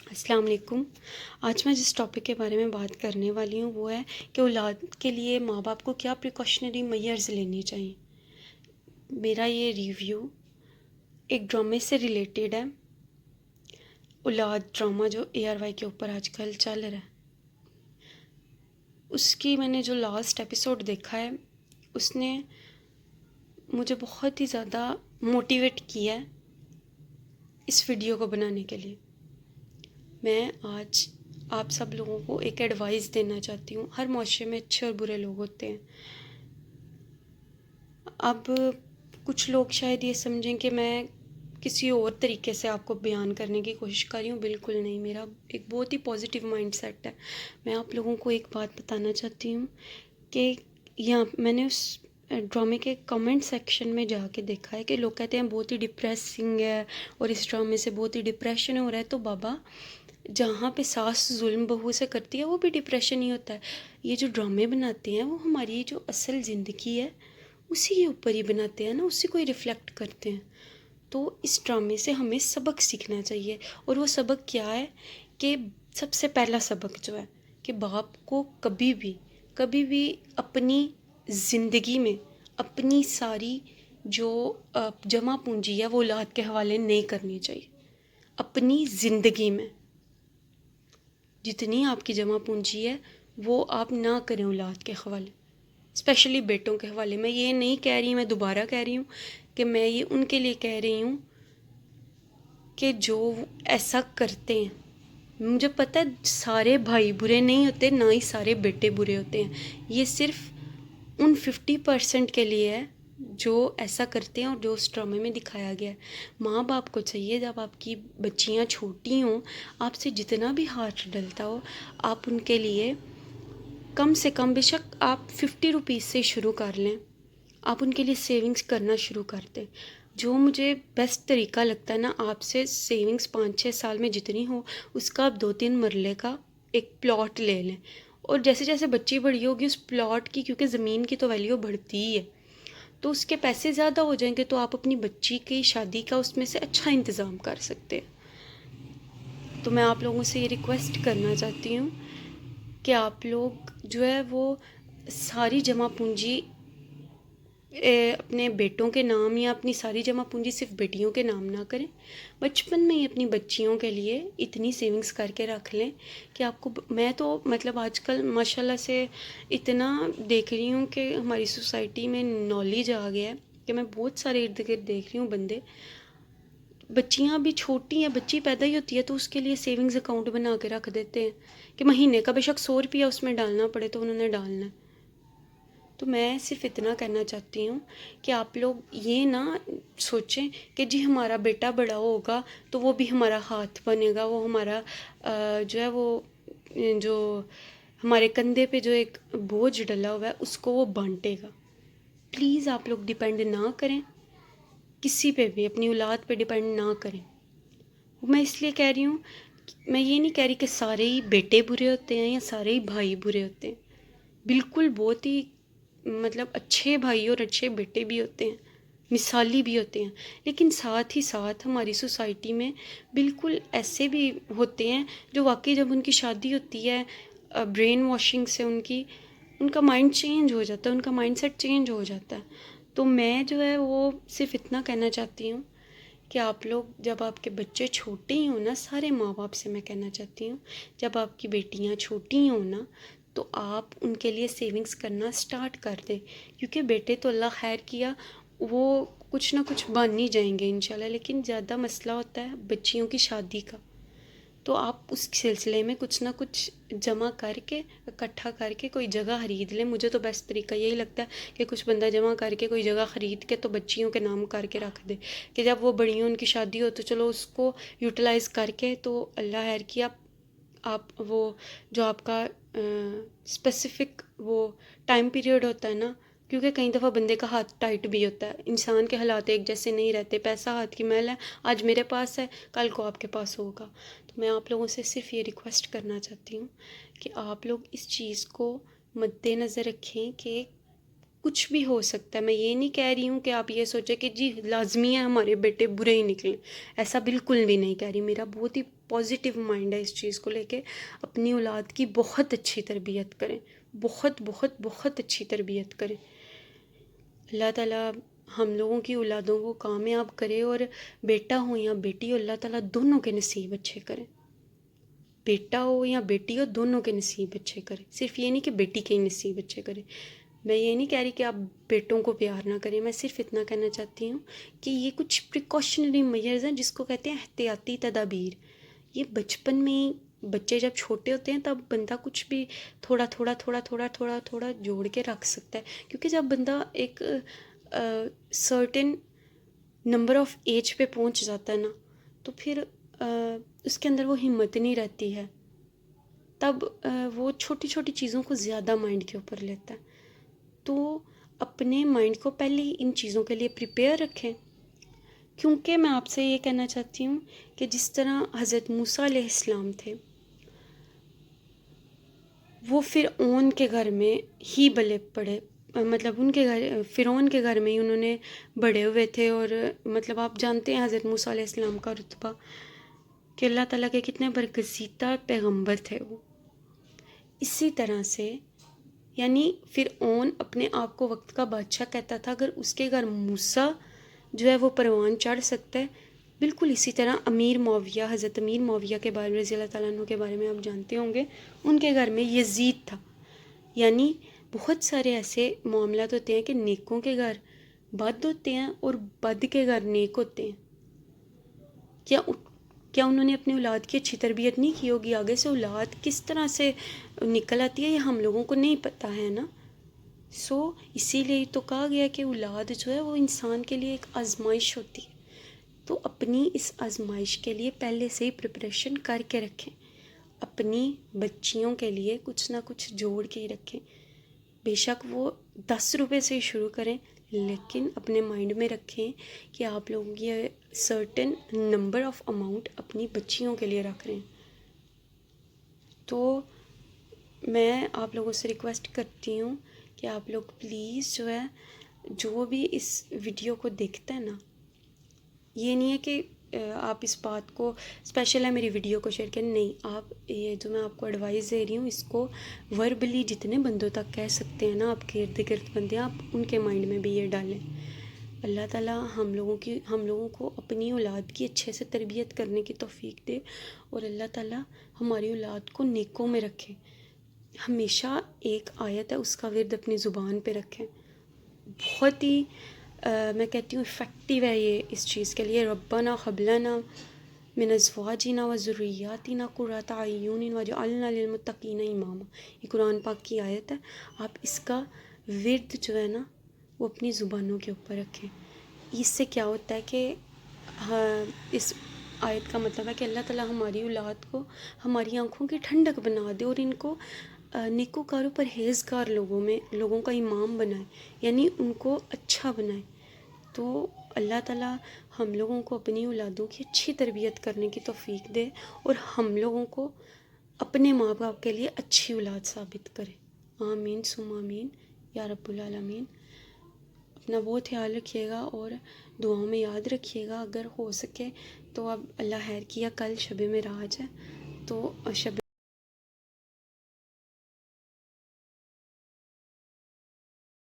السلام علیکم۔ آج میں جس ٹاپک کے بارے میں بات کرنے والی ہوں وہ ہے کہ اولاد کے لیے ماں باپ کو کیا پریکاشنری میئرز لینی چاہیے۔ میرا یہ ریویو ایک ڈرامے سے ریلیٹڈ ہے، اولاد ڈرامہ جو ARY کے اوپر آج کل چل رہا ہے۔ اس کی میں نے جو لاسٹ ایپیسوڈ دیکھا ہے اس نے مجھے بہت ہی زیادہ موٹیویٹ کیا ہے اس ویڈیو کو بنانے کے لیے۔ میں آج آپ سب لوگوں کو ایک ایڈوائس دینا چاہتی ہوں۔ ہر معاشرے میں اچھے اور برے لوگ ہوتے ہیں۔ اب کچھ لوگ شاید یہ سمجھیں کہ میں کسی اور طریقے سے آپ کو بیان کرنے کی کوشش کر رہی ہوں، بالکل نہیں۔ میرا ایک بہت ہی پازیٹیو مائنڈ سیٹ ہے۔ میں آپ لوگوں کو ایک بات بتانا چاہتی ہوں کہ یہاں میں نے اس ڈرامے کے کمنٹ سیکشن میں جا کے دیکھا ہے کہ لوگ کہتے ہیں بہت ہی ڈپریسنگ ہے اور اس ڈرامے سے بہت ہی ڈپریشن ہو رہا ہے۔ تو بابا، جہاں پہ ساس ظلم بہو سے کرتی ہے وہ بھی ڈپریشن ہی ہوتا ہے۔ یہ جو ڈرامے بناتے ہیں وہ ہماری جو اصل زندگی ہے اسی کے اوپر ہی بناتے ہیں نا، اسی کو ہی ریفلیکٹ کرتے ہیں۔ تو اس ڈرامے سے ہمیں سبق سیکھنا چاہیے، اور وہ سبق کیا ہے کہ سب سے پہلا سبق جو ہے کہ باپ کو کبھی بھی اپنی زندگی میں اپنی ساری جو جمع پونجی ہے وہ اولاد کے حوالے نہیں کرنی چاہیے۔ اپنی زندگی میں جتنی آپ کی جمع پونجی ہے وہ آپ نہ کریں اولاد کے حوالے، اسپیشلی بیٹوں کے حوالے۔ میں یہ نہیں کہہ رہی، میں دوبارہ کہہ رہی ہوں کہ میں یہ ان کے لیے کہہ رہی ہوں کہ جو ایسا کرتے ہیں۔ مجھے پتہ ہے سارے بھائی برے نہیں ہوتے، نہ ہی سارے بیٹے برے ہوتے ہیں۔ یہ صرف ان 50% کے لیے ہے جو ایسا کرتے ہیں اور جو اس ڈرامے میں دکھایا گیا ہے۔ ماں باپ کو چاہیے جب آپ کی بچیاں چھوٹی ہوں، آپ سے جتنا بھی ہاتھ ڈلتا ہو، آپ ان کے لیے کم سے کم، بے شک آپ 50 روپیز سے شروع کر لیں، آپ ان کے لیے سیونگز کرنا شروع کر دیں۔ جو مجھے بیسٹ طریقہ لگتا ہے نا، آپ سے سیونگز 5-6 سال میں جتنی ہو اس کا آپ 2-3 مرلے کا ایک پلاٹ لے لیں، اور جیسے جیسے بچی بڑی ہوگی اس پلاٹ کی، کیونکہ زمین کی تو ویلیو بڑھتی ہی ہے، تو اس کے پیسے زیادہ ہو جائیں گے تو آپ اپنی بچی کی شادی کا اس میں سے اچھا انتظام کر سکتے ہیں۔ تو میں آپ لوگوں سے یہ ریکویسٹ کرنا چاہتی ہوں کہ آپ لوگ جو ہے وہ ساری جمع پونجی اپنے بیٹوں کے نام یا اپنی ساری جمع پونجی صرف بیٹیوں کے نام نہ کریں۔ بچپن میں ہی اپنی بچیوں کے لیے اتنی سیونگز کر کے رکھ لیں کہ آپ کو، میں تو مطلب آج کل ماشاء اللہ سے اتنا دیکھ رہی ہوں کہ ہماری سوسائٹی میں نالج آ گیا ہے کہ میں بہت سارے ارد گرد دیکھ رہی ہوں بندے، بچیاں بھی چھوٹی ہیں، بچی پیدا ہی ہوتی ہے تو اس کے لیے سیونگز اکاؤنٹ بنا کے رکھ دیتے ہیں کہ مہینے کا بے شک 100 روپیہ اس میں ڈالنا پڑے تو انہوں نے ڈالنا ہے۔ تو میں صرف اتنا کہنا چاہتی ہوں کہ آپ لوگ یہ نہ سوچیں کہ جی ہمارا بیٹا بڑا ہوگا تو وہ بھی ہمارا ہاتھ بنے گا، وہ ہمارا جو ہے وہ جو ہمارے کندھے پہ جو ایک بوجھ ڈلا ہوا ہے اس کو وہ بانٹے گا۔ پلیز آپ لوگ ڈیپینڈ نہ کریں کسی پہ بھی، اپنی اولاد پہ ڈیپینڈ نہ کریں۔ میں اس لیے کہہ رہی ہوں، میں یہ نہیں کہہ رہی کہ سارے ہی بیٹے برے ہوتے ہیں یا سارے ہی بھائی برے ہوتے ہیں۔ بالکل بہت ہی مطلب اچھے بھائی اور اچھے بیٹے بھی ہوتے ہیں، مثالی بھی ہوتے ہیں، لیکن ساتھ ہی ساتھ ہماری سوسائٹی میں بالکل ایسے بھی ہوتے ہیں جو واقعی جب ان کی شادی ہوتی ہے برین واشنگ سے ان کا مائنڈ چینج ہو جاتا ہے، ان کا مائنڈ سیٹ چینج ہو جاتا ہے۔ تو میں جو ہے وہ صرف اتنا کہنا چاہتی ہوں کہ آپ لوگ جب آپ کے بچے چھوٹے ہی ہوں نا، سارے ماں باپ سے میں کہنا چاہتی ہوں جب آپ کی بیٹیاں چھوٹی ہوں نا تو آپ ان کے لیے سیونگز کرنا سٹارٹ کر دیں، کیونکہ بیٹے تو اللہ خیر کیا وہ کچھ نہ کچھ بن ہی جائیں گے انشاءاللہ، لیکن زیادہ مسئلہ ہوتا ہے بچیوں کی شادی کا۔ تو آپ اس سلسلے میں کچھ نہ کچھ جمع کر کے اکٹھا کر کے کوئی جگہ خرید لیں۔ مجھے تو بیسٹ طریقہ یہی لگتا ہے کہ کچھ بندہ جمع کر کے کوئی جگہ خرید کے تو بچیوں کے نام کر کے رکھ دے کہ جب وہ بڑی ہوں ان کی شادی ہو تو چلو اس کو یوٹیلائز کر کے، تو اللہ خیر کیا آپ وہ جو آپ کا اسپیسیفک وہ ٹائم پیریڈ ہوتا ہے نا، کیونکہ کئی دفعہ بندے کا ہاتھ ٹائٹ بھی ہوتا ہے، انسان کے حالات ایک جیسے نہیں رہتے، پیسہ ہاتھ کی میل ہے، آج میرے پاس ہے کل کو آپ کے پاس ہوگا۔ تو میں آپ لوگوں سے صرف یہ ریکویسٹ کرنا چاہتی ہوں کہ آپ لوگ اس چیز کو مد نظر رکھیں کہ کچھ بھی ہو سکتا ہے. میں یہ نہیں کہہ رہی ہوں کہ آپ یہ سوچیں کہ جی لازمی ہے ہمارے بیٹے برے ہی نکلیں، ایسا بالکل بھی نہیں کہہ رہی. میرا بہت ہی پازیٹیو مائنڈ ہے اس چیز کو لے کے. اپنی اولاد کی بہت اچھی تربیت کریں، بہت بہت بہت اچھی تربیت کریں. اللہ تعالیٰ ہم لوگوں کی اولادوں کو کامیاب کرے، اور بیٹا ہو یا بیٹی ہو اللہ تعالیٰ دونوں کے نصیب اچھے کریں. بیٹا ہو یا بیٹی ہو دونوں کے نصیب اچھے کرے، صرف یہ نہیں کہ بیٹی کے ہی نصیب اچھے کرے. میں یہ نہیں کہہ رہی کہ آپ بیٹوں کو پیار نہ کریں، میں صرف اتنا کہنا چاہتی ہوں کہ یہ کچھ پریکاشنری میئرز ہیں جس کو کہتے ہیں احتیاطی تدابیر. یہ بچپن میں ہی بچے جب چھوٹے ہوتے ہیں تب بندہ کچھ بھی تھوڑا تھوڑا تھوڑا تھوڑا تھوڑا تھوڑا جوڑ کے رکھ سکتا ہے، کیونکہ جب بندہ ایک سرٹن نمبر آف ایج پہ پہنچ جاتا ہے نا تو پھر اس کے اندر وہ ہمت نہیں رہتی ہے، تب وہ چھوٹی چھوٹی چیزوں کو زیادہ مائنڈ کے اوپر لیتا ہے. تو اپنے مائنڈ کو پہلے ہی ان چیزوں کے لیے پریپیئر رکھیں. کیونکہ میں آپ سے یہ کہنا چاہتی ہوں کہ جس طرح حضرت موسیٰ علیہ السلام تھے، وہ فرعون کے گھر میں ہی بلے پڑے، مطلب ان کے گھر فرعون کے گھر میں ہی انہوں نے بڑے ہوئے تھے. اور مطلب آپ جانتے ہیں حضرت موسیٰ علیہ السلام کا رتبہ کہ اللہ تعالیٰ کے کتنے برگزیدہ پیغمبر تھے وہ. اسی طرح سے یعنی فرعون اپنے آپ کو وقت کا بادشاہ کہتا تھا، اگر اس کے گھر موسیٰ جو ہے وہ پروان چڑھ سکتا ہے، بالکل اسی طرح امیر معاویہ، حضرت امیر معاویہ کے بارے میں رضی اللہ تعالیٰ عنہ کے بارے میں آپ جانتے ہوں گے، ان کے گھر میں یزید تھا. یعنی بہت سارے ایسے معاملات ہوتے ہیں کہ نیکوں کے گھر بد ہوتے ہیں اور بد کے گھر نیک ہوتے ہیں. کیا انہوں نے اپنی اولاد کی اچھی تربیت نہیں کی ہوگی؟ آگے سے اولاد کس طرح سے نکل آتی ہے یہ ہم لوگوں کو نہیں پتہ ہے نا. اسی لیے تو کہا گیا کہ اولاد جو ہے وہ انسان کے لیے ایک آزمائش ہوتی ہے. تو اپنی اس آزمائش کے لیے پہلے سے ہی پریپریشن کر کے رکھیں. اپنی بچیوں کے لیے کچھ نہ کچھ جوڑ کے ہی رکھیں. بے شک وہ 10 روپے سے ہی شروع کریں، لیکن اپنے مائنڈ میں رکھیں کہ آپ لوگ یہ سرٹن نمبر آف اماؤنٹ اپنی بچیوں کے لیے رکھ رہے ہیں. تو میں آپ لوگوں سے ریکویسٹ کرتی ہوں کہ آپ لوگ پلیز جو ہے جو بھی اس ویڈیو کو دیکھتا ہے نا، یہ نہیں ہے کہ آپ اس بات کو اسپیشل ہے میری ویڈیو کو شیئر کریں، نہیں، آپ یہ جو میں آپ کو ایڈوائز دے رہی ہوں اس کو وربلی جتنے بندوں تک کہہ سکتے ہیں نا، آپ کے ارد گرد بندے ہیں، آپ ان کے مائنڈ میں بھی یہ ڈالیں. اللہ تعالیٰ ہم لوگوں کو اپنی اولاد کی اچھے سے تربیت کرنے کی توفیق دے، اور اللہ تعالیٰ ہماری اولاد کو نیکوں میں رکھے. ہمیشہ ایک آیت ہے اس کا ورد اپنی زبان پہ رکھیں. بہت ہی میں کہتی ہوں افیکٹیو ہے یہ اس چیز کے لیے. ربنا هب لنا من ازواجنا وذریاتنا قرۃ اعین واجعلنا للمتقین اماما. یہ قرآن پاک کی آیت ہے. آپ اس کا ورد جو ہے نا وہ اپنی زبانوں کے اوپر رکھیں. اس سے کیا ہوتا ہے کہ اس آیت کا مطلب ہے کہ اللہ تعالیٰ ہماری اولاد کو ہماری آنکھوں کی ٹھنڈک بنا دے، اور ان کو نیکوکار و پرہیزگار لوگوں کا امام بنائے، یعنی ان کو اچھا بنائے. تو اللہ تعالیٰ ہم لوگوں کو اپنی اولادوں کی اچھی تربیت کرنے کی توفیق دے، اور ہم لوگوں کو اپنے ماں باپ کے لیے اچھی اولاد ثابت کرے. آمین ثم آمین یا رب العالمین. اپنا بہت خیال رکھیے گا اور دعاؤں میں یاد رکھیے گا. اگر ہو سکے تو اب اللہ خیر کیا کل شب معراج ہے، تو شب